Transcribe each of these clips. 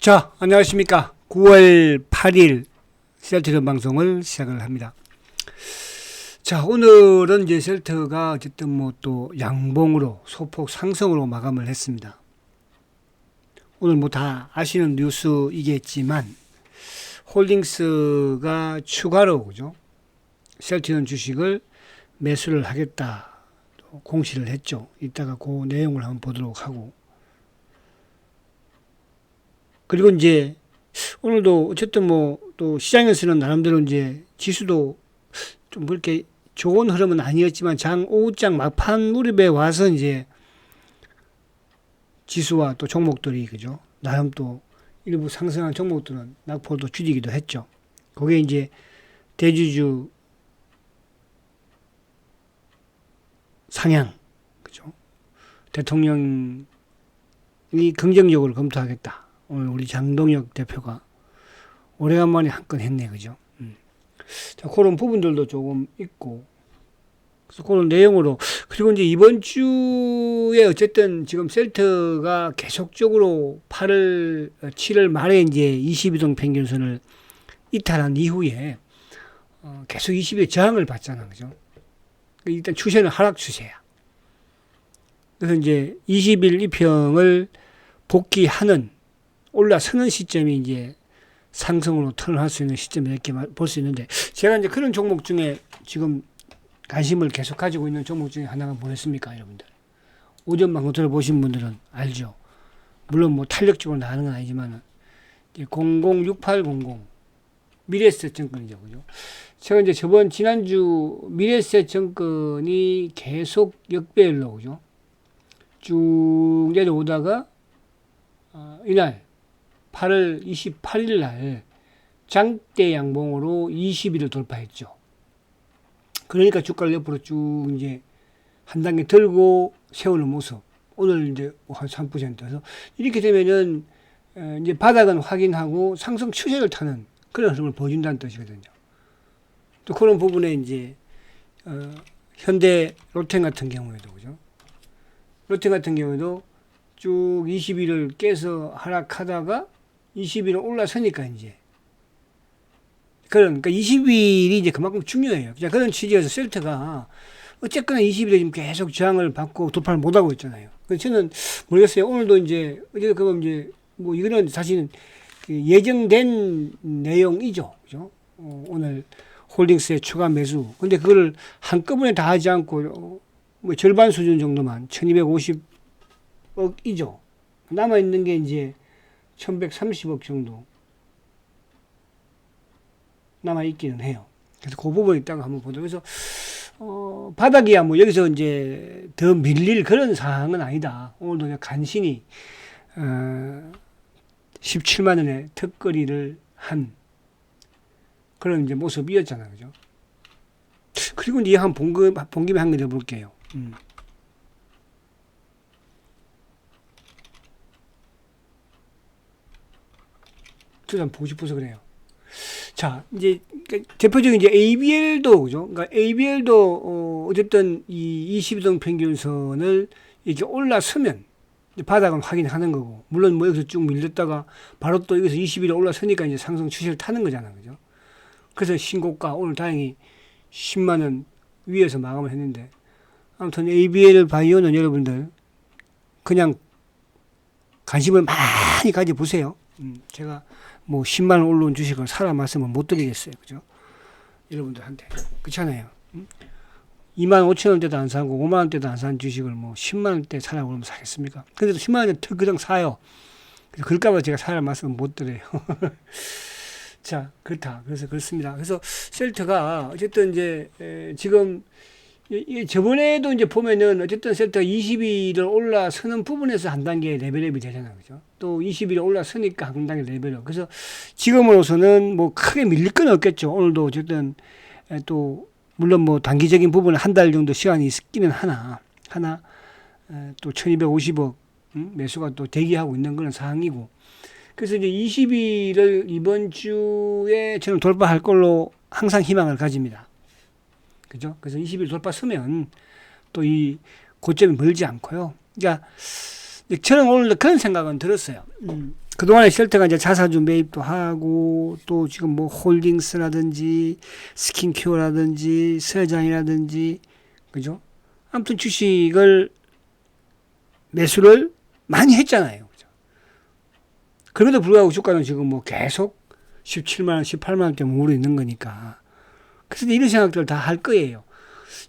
자, 안녕하십니까. 9월 8일 셀트전 방송을 시작을 합니다. 자, 오늘은 이제 셀트가 어쨌든 뭐 또 양봉으로 소폭 상승으로 마감을 했습니다. 오늘 뭐 다 아시는 뉴스이겠지만 홀딩스가 추가로 그죠? 셀트전 주식을 매수를 하겠다 공시를 했죠. 이따가 그 내용을 한번 보도록 하고, 그리고 이제 오늘도 어쨌든 뭐 또 시장에서는 나름대로 이제 지수도 좀 그렇게 좋은 흐름은 아니었지만 오후장 막판 무렵에 와서 이제 지수와 또 종목들이 그죠, 나름 또 일부 상승한 종목들은 낙폭도 줄이기도 했죠. 그게 이제 대주주 상향, 그죠, 대통령이 긍정적으로 검토하겠다. 오늘 우리 장동혁 대표가 오래간만에 한 건 했네, 그죠? 자, 그런 부분들도 조금 있고, 그래서 그런 내용으로, 그리고 이제 이번 주에 어쨌든 지금 셀트가 계속적으로 8월, 7월 말에 이제 22동 평균선을 이탈한 이후에 계속 20일 저항을 받잖아, 그죠? 일단 추세는 하락 추세야. 그래서 이제 20일 이평을 복귀하는, 올라서는 시점이 이제 상승으로 턴을 할 수 있는 시점, 이렇게 볼 수 있는데, 제가 이제 그런 종목 중에 지금 관심을 계속 가지고 있는 종목 중에 하나가 뭐였습니까, 여러분들? 오전 방송을 보신 분들은 알죠. 물론 뭐 탄력적으로 나가는 건 아니지만, 006800 미래에셋 증권이죠, 그죠? 제가 이제 지난주 미래에셋 증권이 계속 역배열로, 그죠? 쭉 내려오다가, 이날 8월 28일 날 장대 양봉으로 20일을 돌파했죠. 그러니까 주가를 옆으로 쭉 이제 한 단계 들고 세우는 모습. 오늘 이제 한 3%에서 이렇게 되면은 이제 바닥은 확인하고 상승 추세를 타는 그런 흐름을 보여준다는 뜻이거든요. 또 그런 부분에 이제 현대 롯데 같은 경우에도, 그죠? 롯데 같은 경우에도 쭉 20일을 깨서 하락하다가 20일은 올라서니까 이제 그러니까 20일이 이제 그만큼 중요해요. 그런 취지에서 셀트가 어쨌거나 20일에 지금 계속 저항을 받고 돌파를 못 하고 있잖아요. 그래서 저는 모르겠어요. 오늘도 이제 어제 그럼 이제 뭐 이거는 사실은 예정된 내용이죠. 그죠? 오늘 홀딩스의 추가 매수. 근데 그걸 한꺼번에 다 하지 않고 뭐 절반 수준 정도만 1250억이죠. 남아 있는 게 이제 1130억 정도 남아 있기는 해요. 그래서 그 부분 있다가 한번 보도록 해서 바닥이야 뭐 여기서 이제 더 밀릴 그런 상황은 아니다. 오늘도 그냥 간신히 17만 원의 턱걸이를 한 그런 이제 모습이었잖아요, 그죠? 그리고 이제 한 본 김에 한 개 더 볼게요. 좀 보고 싶어서 그래요. 자, 이제 대표적인 이제 ABL도, 그죠? 그러니까 ABL도 어쨌든 이 22동 평균선을 이렇게 올라서면 바닥은 확인하는 거고, 물론 뭐 여기서 쭉 밀렸다가 바로 또 여기서 20일에 올라서니까 이제 상승 추세를 타는 거잖아요, 그죠? 그래서 신고가 오늘 다행히 10만 원 위에서 마감을 했는데, 아무튼 ABL 바이오는 여러분들 그냥 관심을 많이 가져보세요. 제가 뭐 10만 원 올라온 주식을 사라 말씀은 못 드리겠어요, 그죠? 여러분들한테. 그렇잖아요. 2만 5천 원대도 안 사고 5만 원대도 안 산 주식을 뭐 10만 원대 사라고 그러면 사겠습니까? 근데도 10만 원대 그냥 사요. 그럴까봐 제가 사라 말씀은 못 드려요. 자, 그렇다. 그래서 그렇습니다. 그래서 셀트가 어쨌든 이제 지금 저번에도 이제 보면은 어쨌든 셀트가 20일을 올라서는 부분에서 한 단계 레벨업이 되잖아요, 그죠? 또 20일에 올라서니까 한 단계 레벨업. 그래서 지금으로서는 뭐 크게 밀릴 건 없겠죠. 오늘도 어쨌든 또 물론 뭐 단기적인 부분은 한 달 정도 시간이 있기는 하나 또 1250억 매수가 또 대기하고 있는 그런 상황이고. 그래서 이제 20일을 이번 주에 저는 돌파할 걸로 항상 희망을 가집니다. 그죠? 그래서 20일 돌파서면 또 이 고점이 멀지 않고요. 그러니까 저는 오늘 그런 생각은 들었어요. 그동안에 쉘터가 이제 자사주 매입도 하고, 또 지금 뭐 홀딩스라든지, 스킨케어라든지, 서장이라든지, 그죠? 아무튼 주식을 매수를 많이 했잖아요. 그죠? 그럼에도 불구하고 주가는 지금 뭐 계속 17만원, 18만원대 머무르고 있는 거니까. 그래서 이런 생각들을 다 할 거예요.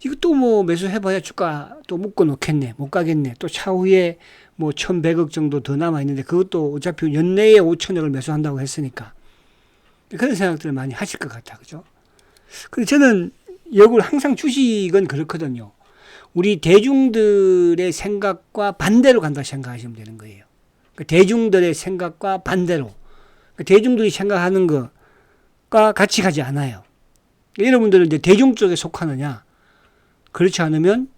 이것도 뭐 매수해봐야 주가 또 묶어 놓겠네. 못 가겠네. 또 차후에 뭐 1100억 정도 더 남아있는데 그것도 어차피 연내에 5천억을 매수한다고 했으니까. 그런 생각들을 많이 하실 것 같아. 그죠? 근데 저는 역으로 항상 주식은 그렇거든요. 우리 대중들의 생각과 반대로 간다 생각하시면 되는 거예요. 대중들의 생각과 반대로. 대중들이 생각하는 것과 같이 가지 않아요. 여러분들은 이제 대중 쪽에 속하느냐? 그렇지 않으면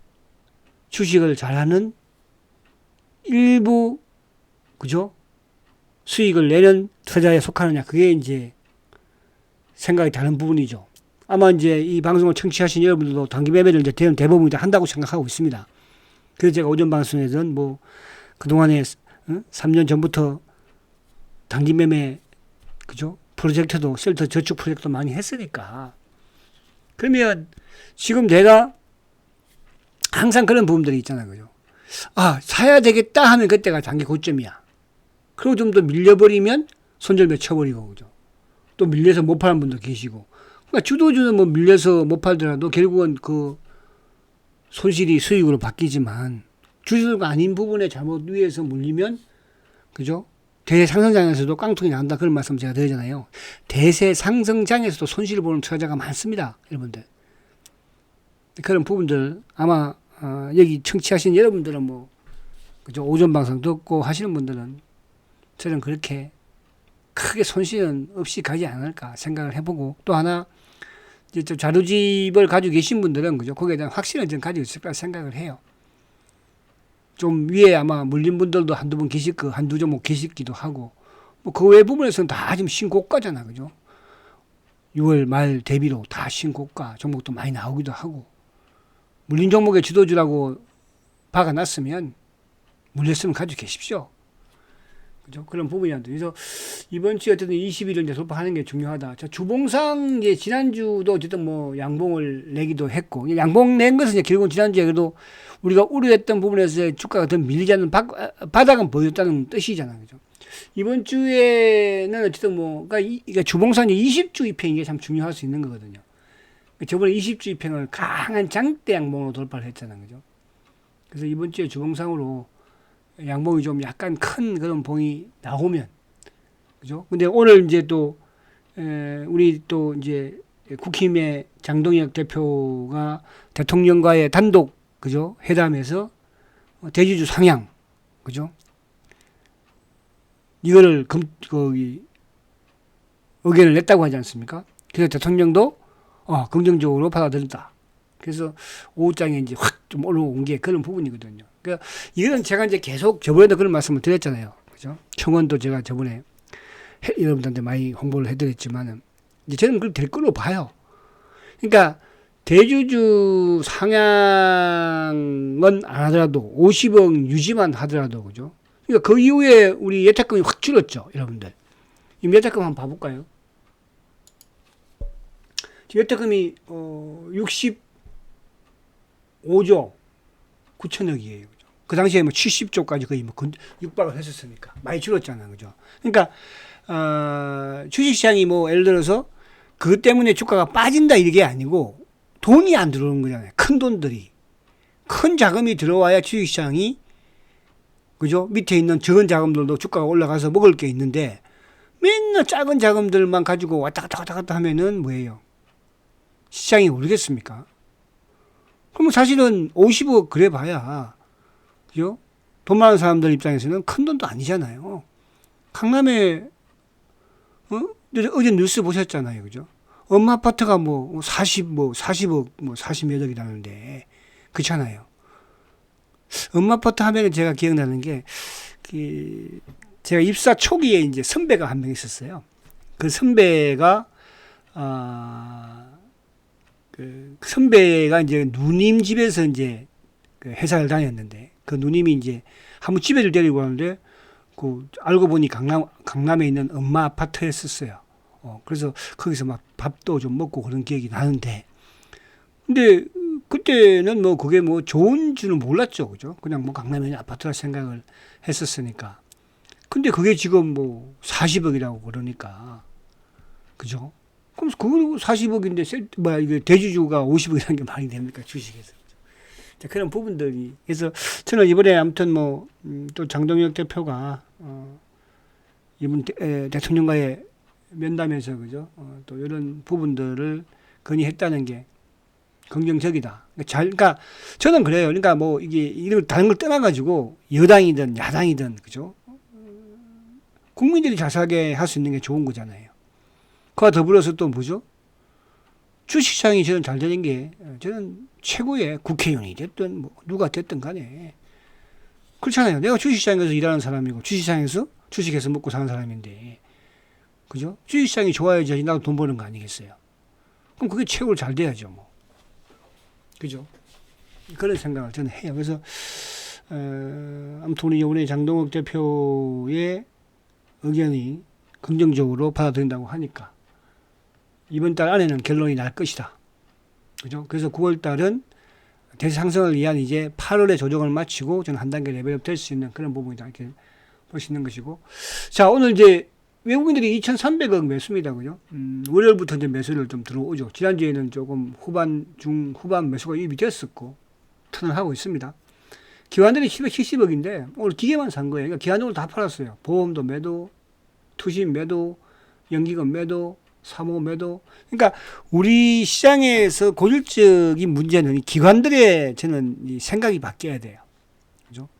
주식을 잘하는 일부, 그죠? 수익을 내는 투자에 속하느냐? 그게 이제 생각이 다른 부분이죠. 아마 이제 이 방송을 청취하신 여러분들도 단기 매매를 이제 대부분 다 한다고 생각하고 있습니다. 그래서 제가 오전 방송에서는 뭐 그동안에 3년 전부터 단기 매매, 그죠? 프로젝트도 쉘터 저축 프로젝트도 많이 했으니까. 그러면 지금 내가 항상 그런 부분들이 있잖아요. 그죠? 아, 사야 되겠다 하면 그때가 단기 고점이야. 그리고 좀 더 밀려버리면 손절매 쳐버리고, 그죠? 또 밀려서 못 파는 분도 계시고. 그러니까 주도주는 뭐 밀려서 못 팔더라도 결국은 그 손실이 수익으로 바뀌지만 주주가 아닌 부분에 잘못 위에서 물리면, 그죠? 대상승장에서도 깡통이 난다. 그런 말씀 제가 드리잖아요. 대세 상승장에서도 손실을 보는 투자자가 많습니다. 여러분들. 그런 부분들 아마 여기 청취하신 여러분들은 뭐 그죠? 오전 방송 듣고 하시는 분들은 저는 그렇게 크게 손실은 없이 가지 않을까 생각을 해보고, 또 하나 이제 좀 자료집을 가지고 계신 분들은 그죠? 거기에 대한 확신을 좀 가지고 있을 거라 생각을 해요. 좀 위에 아마 물린 분들도 한두 분 계실 거, 한두 종목 계시기도 하고, 뭐 그 외 부분에서는 다 지금 신고가잖아, 그죠? 6월 말 대비로 다 신고가 종목도 많이 나오기도 하고, 물린 종목의 주도주라고 박아놨으면 물렸으면 가지고 계십시오. 그죠? 그런 부분이란다. 그래서 이번 주에 어쨌든 20일을 이제 돌파하는 게 중요하다. 자, 주봉상 이제 지난주도 어쨌든 뭐 양봉을 내기도 했고, 양봉 낸 것은 이제 결국은 지난주에 그래도 우리가 우려했던 부분에서 주가가 더 밀리지 않는 바닥은 보였다는 뜻이잖아요. 그죠? 이번 주에는 어쨌든 뭐, 그러니까 주봉상 20주 입행이 참 중요할 수 있는 거거든요. 저번에 20주 입행을 강한 장대 양봉으로 돌파를 했잖아요. 그죠? 그래서 이번 주에 주봉상으로 양봉이 좀 약간 큰 그런 봉이 나오면, 그죠? 근데 오늘 이제 또, 우리 또 이제 국힘의 장동혁 대표가 대통령과의 단독, 그죠? 회담에서 대주주 상향, 그죠? 이거를 의견을 냈다고 하지 않습니까? 그래서 대통령도 긍정적으로 받아들였다. 그래서 오후장에 이제 확 좀 올라온 게 그런 부분이거든요. 그러니까 이건 제가 이제 계속 저번에도 그런 말씀을 드렸잖아요. 그죠? 청원도 제가 저번에 여러분들한테 많이 홍보를 해드렸지만은, 이제 저는 그걸 될 걸로 봐요. 그러니까 대주주 상향은 안 하더라도 50억 유지만 하더라도, 그죠? 그러니까 그 이후에 우리 예탁금이 확 줄었죠, 여러분들. 이 예탁금 한번 봐볼까요? 예탁금이 65조 9천억이에요. 그죠? 그 당시에 뭐 70조까지 거의 뭐 육박을 했었으니까 많이 줄었잖아요. 그죠? 그러니까 주식시장이 뭐 예를 들어서 그것 때문에 주가가 빠진다 이게 아니고 돈이 안 들어오는 거잖아요. 큰 돈들이. 큰 자금이 들어와야 주식시장이, 그죠? 밑에 있는 적은 자금들도 주가가 올라가서 먹을 게 있는데 맨날 작은 자금들만 가지고 왔다 갔다 하면은 뭐예요? 시장이 오르겠습니까? 그럼 사실은 50억 그래 봐야, 그죠? 돈 많은 사람들 입장에서는 큰 돈도 아니잖아요. 강남에, 어제 뉴스 보셨잖아요. 그죠? 엄마 아파트가 뭐 40억, 40몇 억이라는데, 그렇잖아요. 엄마 아파트 하면은 제가 기억나는 게, 제가 입사 초기에 이제 선배가 한 명 있었어요. 그 선배가, 그 선배가 이제 누님 집에서 이제 그 회사를 다녔는데, 그 누님이 이제 한번 집에를 데리고 가는데, 그 알고 보니 강남 강남에 있는 엄마 아파트였었어요. 그래서 거기서 막 밥도 좀 먹고 그런 기억이 나는데, 근데 그때는 뭐 그게 뭐 좋은 줄은 몰랐죠, 그죠? 그냥 뭐 강남에 있는 아파트라 생각을 했었으니까. 근데 그게 지금 뭐 40억이라고 그러니까, 그죠? 그럼 그 40억인데 뭐야 이게 대주주가 50억이라는 게 말이 됩니까, 주식에서? 자, 그런 부분들이. 그래서 저는 이번에 아무튼 뭐 또 장동혁 대표가 이번 대통령과의 면담에서, 그죠? 또 이런 부분들을 건의했다는 게 긍정적이다. 그러니까 저는 그래요. 그러니까 뭐 이게 이런 다른 걸 떠나가지고 여당이든 야당이든, 그죠? 국민들이 잘 살게 할 수 있는 게 좋은 거잖아요. 그와 더불어서 또 뭐죠? 주식시장이 저는 잘 되는 게, 저는 최고의 국회의원이 됐든 뭐 누가 됐든 간에 그렇잖아요. 내가 주식시장에서 일하는 사람이고 주식시장에서 주식해서 먹고 사는 사람인데, 그죠? 주식시장이 좋아야지 나도 돈 버는 거 아니겠어요? 그럼 그게 최고로 잘 돼야죠, 뭐. 그죠? 그런 생각을 저는 해요. 그래서 아무튼 우리 이번에 장동혁 대표의 의견이 긍정적으로 받아들인다고 하니까 이번 달 안에는 결론이 날 것이다. 그죠? 그래서 9월 달은 대세 상승을 위한 이제 8월에 조정을 마치고 저는 한 단계 레벨업 될 수 있는 그런 부분이다. 이렇게 볼 수 있는 것이고. 자, 오늘 이제 외국인들이 2,300억 매수입니다. 그죠? 월요일부터 이제 매수를 좀 들어오죠. 지난주에는 조금 후반 매수가 유입이 됐었고, 턴을 하고 있습니다. 기관들이 770억인데, 오늘 기계만 산 거예요. 그러니까 기관적으로 다 팔았어요. 보험도 매도, 투신 매도, 연기금 매도, 사모 매도. 그러니까 우리 시장에서 고질적인 문제는 기관들의 저는 이 생각이 바뀌어야 돼요. 그죠?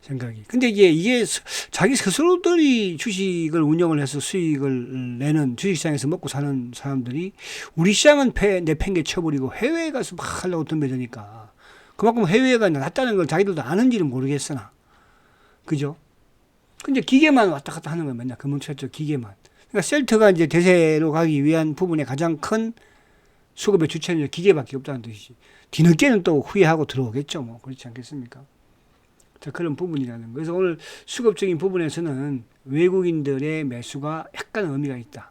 생각이. 근데 이게 자기 스스로들이 주식을 운영을 해서 수익을 내는 주식시장에서 먹고 사는 사람들이 우리 시장은 내팽개 쳐버리고 해외에 가서 막 하려고 덤벼드니까 그만큼 해외가 낫다는 걸 자기들도 아는지는 모르겠으나, 그죠? 근데 기계만 왔다 갔다 하는 거야. 맨날 금융채쪽 기계만. 그러니까 셀트가 이제 대세로 가기 위한 부분의 가장 큰 수급의 주체는 기계밖에 없다는 뜻이지. 뒤늦게는 또 후회하고 들어오겠죠. 뭐 그렇지 않겠습니까? 자, 그런 부분이라는 거. 그래서 오늘 수급적인 부분에서는 외국인들의 매수가 약간 의미가 있다.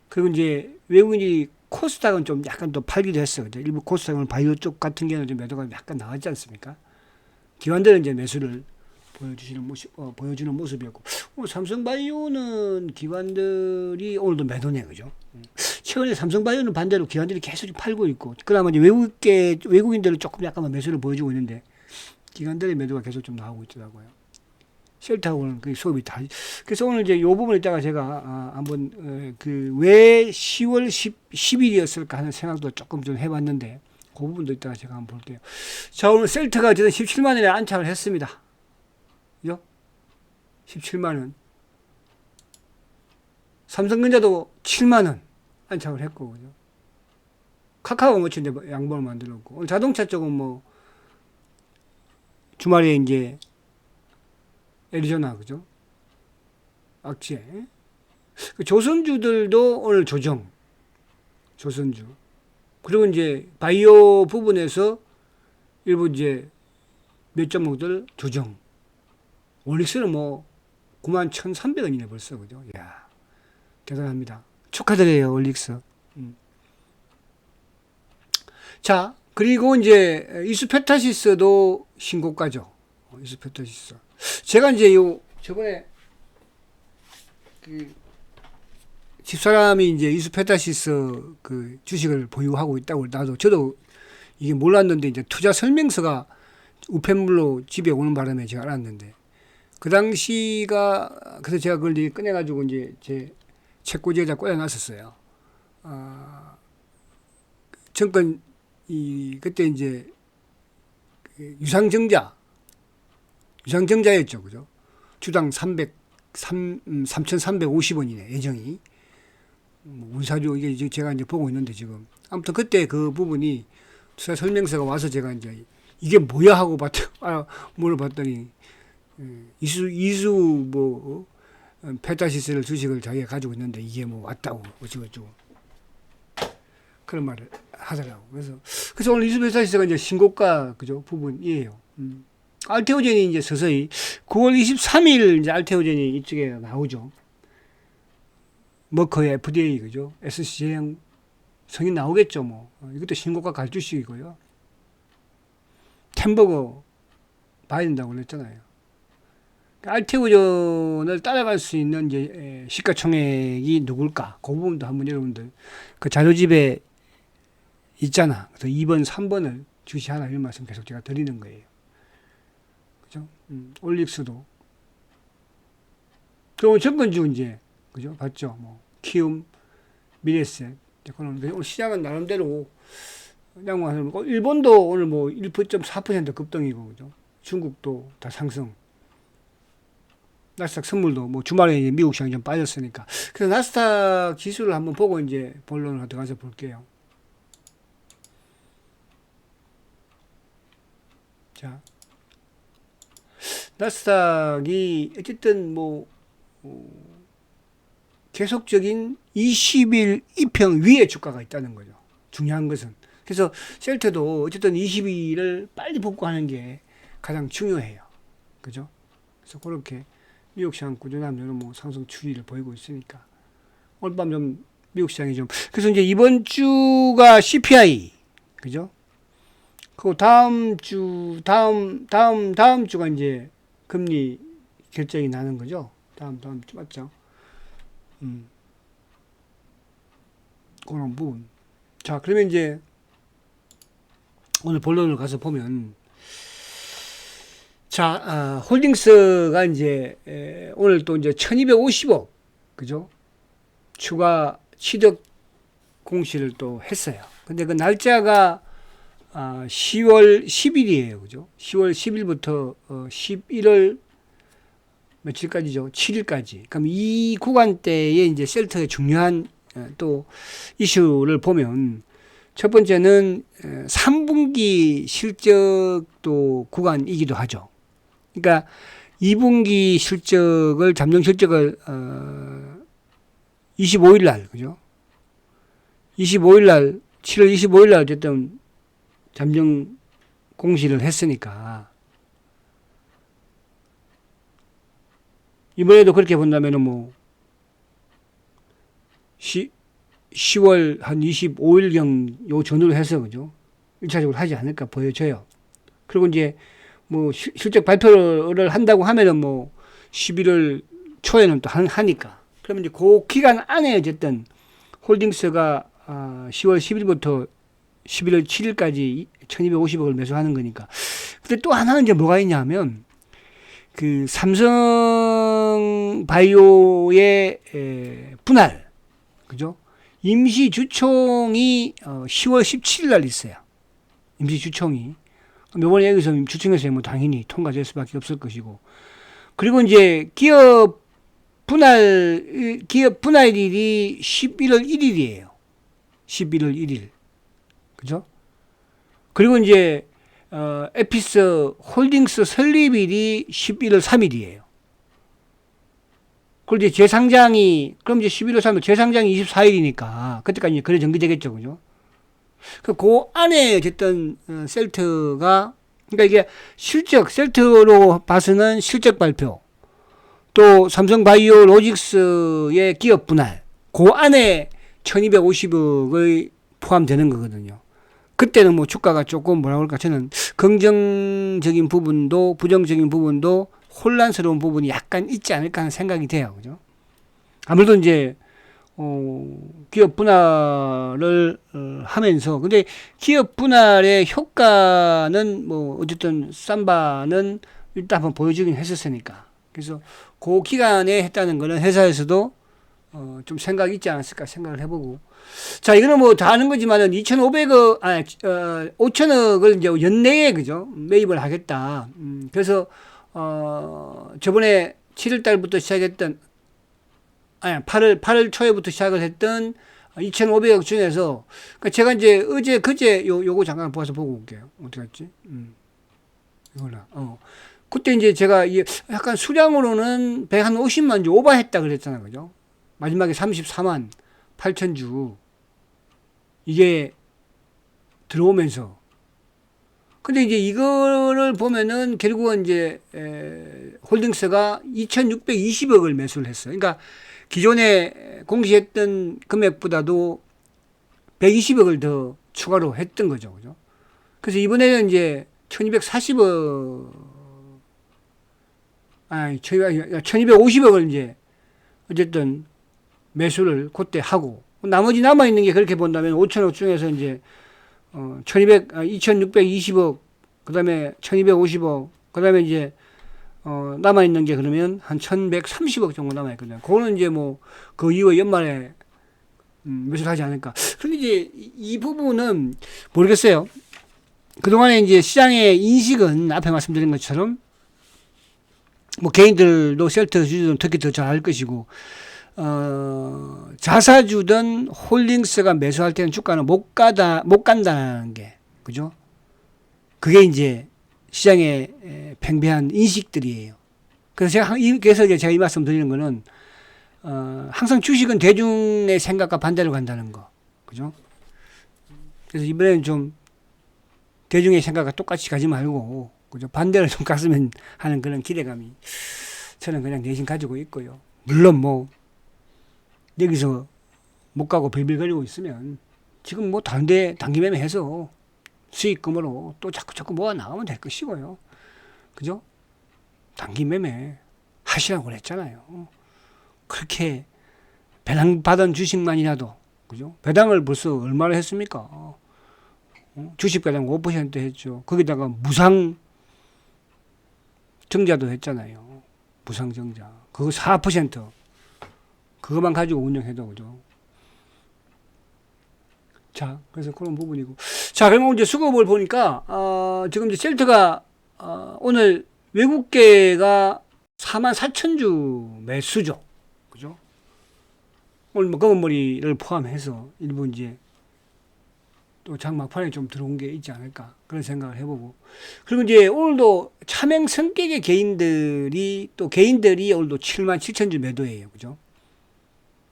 그리고 이제 외국인이 코스닥은 좀 약간 또 팔기도 했어요. 일부 코스닥은 바이오 쪽 같은 경우는 좀 매도가 약간 나왔지 않습니까? 기관들은 이제 매수를 보여주는 모습이었고, 삼성바이오는 기관들이 오늘도 매도네, 그죠? 최근에 삼성바이오는 반대로 기관들이 계속 팔고 있고, 그나마 이제 외국인들은 조금 약간 매수를 보여주고 있는데, 기관들의 매도가 계속 좀 나오고 있더라고요. 셀트하고는 그 수업이 다. 그래서 오늘 이제 이 부분을 있다가 제가 한번 왜 10월 10일이었을까 하는 생각도 조금 좀 해봤는데, 그 부분도 있다가 제가 한번 볼게요. 자, 오늘 셀트가 저는 17만 원에 안착을 했습니다. 그죠? 17만 원. 삼성전자도 7만 원 안착을 했고, 그죠? 카카오가 뭐 이제 양봉을 만들었고, 오늘 자동차 쪽은 뭐 주말에 이제 애리조나, 그죠? 악재. 조선주들도 오늘 조정. 조선주. 그리고 이제 바이오 부분에서 일부 이제 몇 종목들 조정. 올릭스는 뭐 91,300원이네 벌써, 그죠? 이야, 대단합니다. 축하드려요, 올릭스. 자, 그리고 이제 이수페타시스도 신고가죠. 이수페타시스. 제가 이제 저번에 집사람이 이제 이수페타시스 그 주식을 보유하고 있다고 저도 이게 몰랐는데 이제 투자 설명서가 우편물로 집에 오는 바람에 제가 알았는데, 그 당시가, 그래서 제가 그걸 꺼내가지고 이제 제 책꽂이에다 꽂아놨었어요. 정권, 그때 이제 유상증자였죠. 그죠? 주당 3,350원이네, 예정이. 운사주, 이게 제가 이제 보고 있는데 지금. 아무튼 그때 그 부분이 투자 설명서가 와서 제가 이제 이게 뭐야 하고 물어봤더니, 페타시스를 주식을 자기가 가지고 있는데 이게 뭐 왔다고 어쩌고저쩌고 그런 말을 하더라고. 그래서 오늘 이수페타시스가 이제 신고가, 그죠? 부분이에요. 알테오젠이 이제 서서히 9월 23일 이제 알테오젠이 이쪽에 나오죠. 머커의 FDA, 그죠? SC제형 성인 나오겠죠, 뭐. 이것도 신고가 갈주식이고요. 햄버거 봐야 된다고 그랬잖아요. 알테오전을 따라갈 수 있는 이제 시가총액이 누굴까? 그 부분도 한번 여러분들 그 자료집에 있잖아. 그래서 2번, 3번을 주시하라 이런 말씀 계속 제가 드리는 거예요. 그죠? 올릭스도. 그리고 정건주 이제, 그죠? 봤죠? 뭐, 키움, 미래세. 오늘 시장은 나름대로 양호하고, 일본도 오늘 뭐 1.4% 급등이고, 그죠? 중국도 다 상승. 나스닥 선물도 뭐 주말에 이제 미국 시장이 좀 빠졌으니까. 그래서 나스닥 지수를 한번 보고 이제 본론으로 들어가서 볼게요. 자, 나스닥이 어쨌든 뭐 계속적인 20일 이평 위에 주가가 있다는 거죠. 중요한 것은. 그래서 셀트도 어쨌든 20일을 빨리 복구하는 게 가장 중요해요. 그죠? 그래서 그렇게 미국 시장 꾸준함대로 뭐 상승 추이를 보이고 있으니까 오늘 밤 좀 미국 시장이 좀 그래서 이제 이번 주가 CPI 그죠? 그리고 다음 주가 이제 금리 결정이 나는 거죠. 다음 주 맞죠? 그런 부분. 자, 그러면 이제 오늘 본론을 가서 보면 자, 홀딩스가 이제 오늘 또 이제 1250억 그죠? 추가 취득 공시를 또 했어요. 근데 그 날짜가 10월 10일이에요. 그죠? 10월 10일부터 11월 며칠까지죠? 7일까지. 그럼 이 구간대에 이제 셀트의 중요한 또 이슈를 보면 첫 번째는 3분기 실적도 구간이기도 하죠. 그러니까 2분기 실적을 잠정 실적을 25일 날 그죠? 25일 날 7월 25일 날 어쨌든 잠정 공시를 했으니까 이번에도 그렇게 본다면은 뭐 10월 한 25일경 요 전후로 해서 그죠? 1차적으로 하지 않을까 보여져요. 그리고 이제 뭐 실적 발표를 한다고 하면은 뭐 11월 초에는 또 하니까. 그러면 이제 그 기간 안에 어쨌든 홀딩스가 10월 10일부터 11월 7일까지 1250억을 매수하는 거니까. 근데 또 하나는 이제 뭐가 있냐면 그 삼성 바이오의 분할 그죠? 임시 주총이 10월 17일 날 있어요. 임시 주총이. 이번에 여기서 주총에서 뭐 당연히 통과될 수밖에 없을 것이고. 그리고 이제 기업 분할일이 11월 1일이에요. 11월 1일. 그죠? 그리고 이제 에피스 홀딩스 설립일이 11월 3일이에요. 그리고 이제 재상장이 그럼 이제 11월 3일 재상장이 24일이니까 그때까지 거래 정기되겠죠. 그죠? 그 안에 어쨌든 셀트가 그러니까 이게 실적 셀트로 봐서는 실적 발표 또 삼성 바이오 로직스의 기업 분할 그 안에 1250억의 포함되는 거거든요. 그때는 뭐 주가가 조금 뭐라 그럴까 저는 긍정적인 부분도 부정적인 부분도 혼란스러운 부분이 약간 있지 않을까 하는 생각이 돼요. 그죠? 아무래도 이제 기업 분할을 하면서 근데 기업 분할의 효과는 뭐 어쨌든 삼바는 일단 한번 보여주긴 했었으니까 그래서 그 기간에 했다는 거는 회사에서도 좀 생각이 있지 않았을까 생각을 해보고 자 이거는 뭐 다 아는 거지만은 2,500억 5천억을 이제 연내에 그죠 매입을 하겠다 그래서 저번에 7월 달부터 시작했던 8월 초에부터 시작을 했던 2,500억 중에서 그러니까 제가 이제 어제 그제 요거 잠깐 보고 올게요. 어떻게 했지? 이거나 그때 이제 제가 약간 수량으로는 150만 주 오버했다 그랬잖아요. 그죠? 마지막에 34만 8천 주 이게 들어오면서 근데 이제 이거를 보면은 결국은 이제 홀딩스가 2,620억을 매수를 했어요. 그러니까 기존에 공시했던 금액보다도 120억을 더 추가로 했던 거죠. 그죠? 그래서 이번에는 이제 1240억, 1250억을 이제 어쨌든 매수를 그때 하고, 나머지 남아있는 게 그렇게 본다면 5천억 중에서 이제 2620억, 그 다음에 1250억, 그 다음에 이제 남아있는 게 그러면 한 1130억 정도 남아있거든요. 그거는 이제 뭐 그 이후에 연말에 매수를 하지 않을까. 그런데 이제 이 부분은 모르겠어요. 그동안에 이제 시장의 인식은 앞에 말씀드린 것처럼 뭐 개인들도 셀터 주주들은 특히 더 잘 알 것이고, 자사주든 홀딩스가 매수할 때는 주가는 못 간다는 게, 그죠? 그게 이제 시장의 팽배한 인식들이에요. 그래서 제가 이 말씀 드리는 거는, 항상 주식은 대중의 생각과 반대로 간다는 거. 그죠? 그래서 이번에는 좀 대중의 생각과 똑같이 가지 말고, 그죠? 반대로 좀 갔으면 하는 그런 기대감이 저는 그냥 내심 가지고 있고요. 물론 뭐, 여기서 못 가고 빌빌거리고 있으면 지금 뭐 다른 데 단기매매 해서 수익금으로 또 자꾸 모아 나가면 될 것이고요. 그죠? 단기매매 하시라고 그랬잖아요. 그렇게 배당받은 주식만이라도, 그죠? 배당을 벌써 얼마나 했습니까? 주식 배당 5% 했죠. 거기다가 무상 정자도 했잖아요. 무상 정자. 그거 4%. 그것만 가지고 운영해도, 그죠? 자, 그래서 그런 부분이고. 자, 그러면 이제 수급을 보니까, 지금 이제 셀트가, 오늘 외국계가 44,000주 매수죠. 그죠? 오늘 뭐 검은머리를 포함해서 일부 이제 또 장막판에 좀 들어온 게 있지 않을까. 그런 생각을 해보고. 그리고 이제 오늘도 차명 성격의 개인들이 오늘도 77,000주 매도예요. 그죠?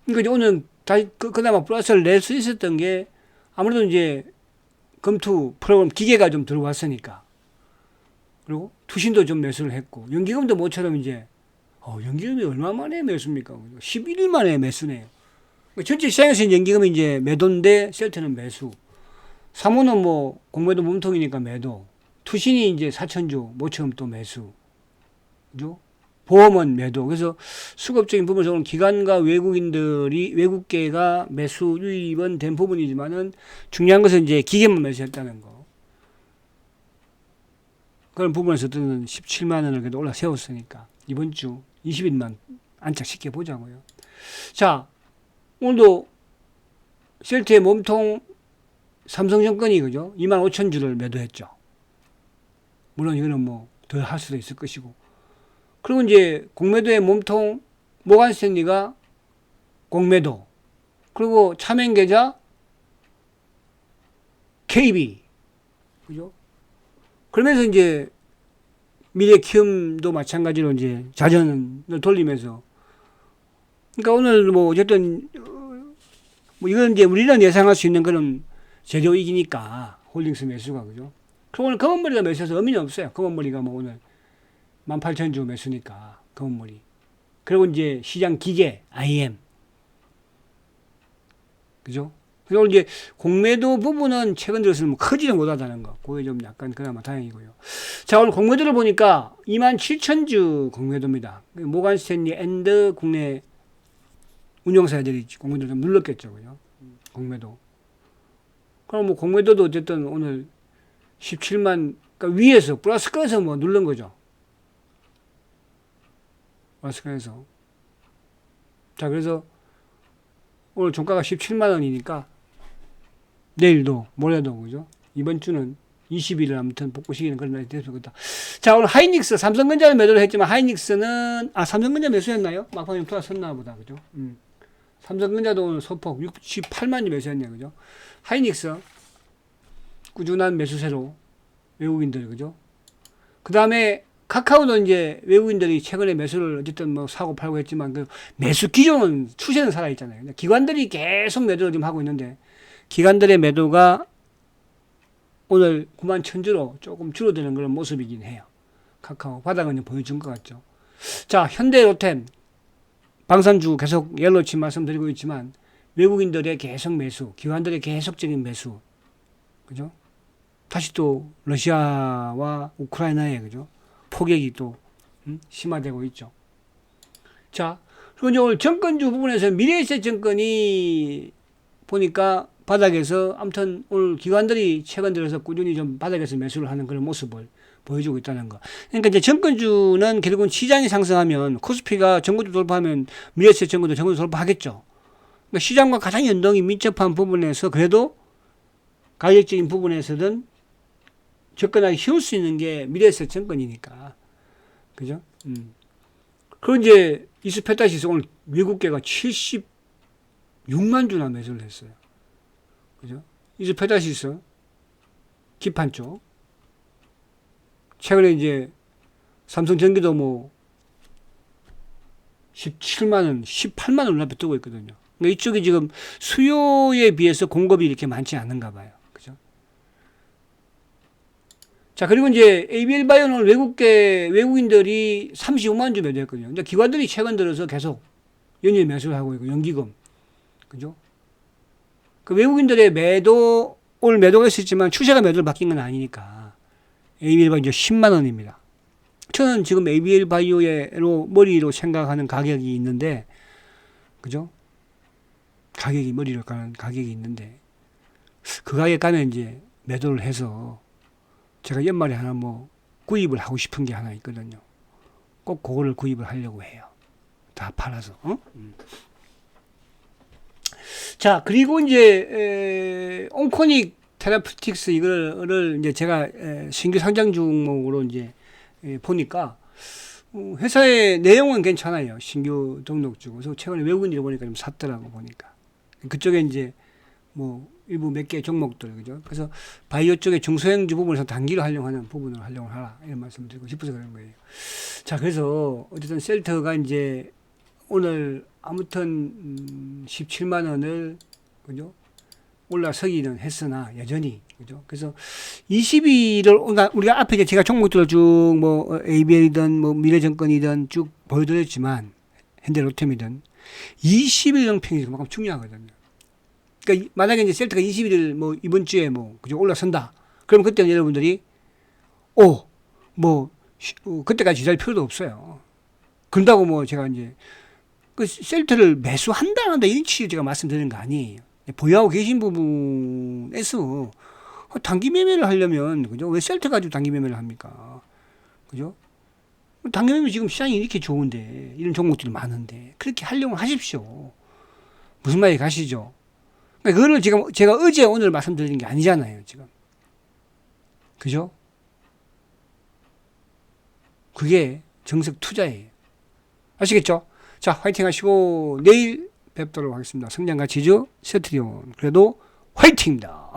그러니까 오늘 다시 그나마 플러스를 낼 수 있었던 게 아무래도 이제 검투 프로그램 기계가 좀 들어왔으니까. 그리고 투신도 좀 매수를 했고, 연기금도 모처럼 이제 연기금이 얼마 만에 매수입니까? 11일 만에 매수네요. 전체 시장에서 연기금이 이제 매도인데 셀트는 매수. 사모는 뭐 공매도 몸통이니까 매도. 투신이 이제 4,000주 모처럼 또 매수. 그죠? 보험은 매도. 그래서 수급적인 부분에서 기관과 외국계가 매수 유입은 된 부분이지만은 중요한 것은 이제 기계만 매수했다는 거. 그런 부분에서는 17만 원을 그래도 올라 세웠으니까 이번 주 20일만 안착시켜 보자고요. 자, 오늘도 셀트의 몸통 삼성증권이 그죠? 25,000주를 매도했죠. 물론 이거는 뭐 더 할 수도 있을 것이고. 그리고 이제 공매도의 몸통 모간스탠리가 공매도. 그리고 차명계좌 KB. 그죠? 그러면서 이제 미래키움도 마찬가지로 이제 자전을 돌리면서. 그러니까 오늘 뭐 어쨌든 뭐 이건 이제 우리는 예상할 수 있는 그런 재료이기니까 홀딩스 매수가 그죠? 그럼 오늘 검은머리가 매수해서 의미는 없어요. 검은머리가 뭐 오늘 18,000주 매수니까 검은머리. 그리고 이제 시장 기계 IM. 그죠? 그리고 이제 공매도 부분은 최근 들어서는 뭐 크지는 못하다는 거. 그게 좀 약간 그나마 다행이고요. 자, 오늘 공매도를 보니까 27,000주 공매도입니다. 모간 스탠리 앤드 국내 운영사들이 공매도 좀 눌렀겠죠. 그죠? 공매도. 그럼 뭐 공매도도 어쨌든 오늘 17만, 그러니까 위에서, 플러스권에서 뭐 누른 거죠. 플러스권에서. 자, 그래서 오늘 종가가 17만 원이니까 내일도 모레도 그죠? 이번 주는 20일을 아무튼 복구 시기는 그런 날이 됐을 거다. 자, 오늘 하이닉스 삼성전자를 매도를 했지만 하이닉스는 삼성전자 매수했나요? 막판에 좀 돌아섰나 보다. 그죠? 삼성전자도 오늘 소폭 68만이 매수했네요. 그죠? 하이닉스 꾸준한 매수세로 외국인들 그죠? 그다음에 카카오도 이제 외국인들이 최근에 매수를 어쨌든 뭐 사고 팔고 했지만 그 매수 기존은 추세는 살아 있잖아요. 기관들이 계속 매도를 좀 하고 있는데 기관들의 매도가 오늘 91,000주로 조금 줄어드는 그런 모습이긴 해요. 카카오 바닥은 보여준 것 같죠. 자, 현대로템 방산주 계속 옐로치 말씀드리고 있지만 외국인들의 계속 매수, 기관들의 계속적인 매수, 그죠? 다시 또 러시아와 우크라이나의 그죠? 폭격이 또 심화되고 있죠. 자, 그리고 이제 오늘 정권주 부분에서 미래에셋증권이 보니까 바닥에서 아무튼 오늘 기관들이 최근 들어서 꾸준히 좀 바닥에서 매수를 하는 그런 모습을 보여주고 있다는 거. 그러니까 이제 정권주는 결국은 시장이 상승하면 코스피가 정권주 돌파하면 미래에셋증권도 정권주 돌파하겠죠. 그러니까 시장과 가장 연동이 밀접한 부분에서 그래도 가격적인 부분에서는 접근하기 쉬울 수 있는 게 미래에셋증권이니까. 그죠? 그리고 이제 이스페타시스 오늘 외국계가 76만 주나 매수를 했어요. 그죠? 이스페타시스 기판 쪽. 최근에 이제 삼성전기도 뭐 17만원, 18만원 눈앞에 뜨고 있거든요. 그러니까 이쪽이 지금 수요에 비해서 공급이 이렇게 많지 않은가 봐요. 그죠? 자, 그리고 이제 ABL 바이오는 외국인들이 35만 주 매도했거든요. 근데 기관들이 최근 들어서 계속 연일 매수를 하고 있고, 연기금. 그죠? 그 외국인들의 오늘 매도가 있었지만 추세가 매도를 바뀐 건 아니니까. ABL 바이오 이제 10만 원입니다. 저는 지금 ABL 바이오로 머리로 생각하는 가격이 있는데, 그죠? 머리로 가는 가격이 있는데, 그 가격 가면 이제 매도를 해서 제가 연말에 하나 뭐 구입을 하고 싶은 게 하나 있거든요. 꼭 그거를 구입을 하려고 해요. 다 팔아서. 자, 그리고 이제 온코닉 테라퓨틱스 이거를 이제 제가 신규 상장 종목으로 이제 보니까 회사의 내용은 괜찮아요. 신규 등록주고. 그래서 최근에 외국인들이 보니까 좀 샀더라고 보니까. 그쪽에 이제 뭐 일부 몇 개 종목들, 그죠? 그래서 바이오 쪽에 중소형주 부분에서 단기로 활용하는 부분을 활용을 하라. 이런 말씀을 드리고 싶어서 그런 거예요. 자, 그래서 어쨌든 셀트가 이제 오늘 아무튼 17만 원을, 그죠? 올라서기는 했으나 여전히, 그죠? 그래서 22를 우리가 앞에 제가 종목들을 쭉 뭐 ABL이든 뭐 미래증권이든 쭉 보여드렸지만 현대로템이든 20일 영평이 그만큼 중요하거든요. 그러니까 만약에 이제 셀트가 21일 뭐 이번 주에 뭐 그죠 올라선다. 그러면 그때는 여러분들이 그때까지 기다릴 필요도 없어요. 그런다고 뭐 제가 이제 그 셀트를 매수한다 한다 이런 취지로 제가 말씀드리는 거 아니에요. 보유하고 계신 부분에서 단기 매매를 하려면 그죠? 왜 셀트 가지고 단기 매매를 합니까? 그죠? 단기 매매 지금 시장이 이렇게 좋은데 이런 종목들이 많은데 그렇게 하려고 하십시오. 무슨 말이 가시죠? 그거를 지금 제가 어제 오늘 말씀드리는 게 아니잖아요, 지금. 그죠? 그게 정석 투자예요. 아시겠죠? 자, 화이팅 하시고 내일 뵙도록 하겠습니다. 성장과 지주 세트리온. 그래도 화이팅입니다.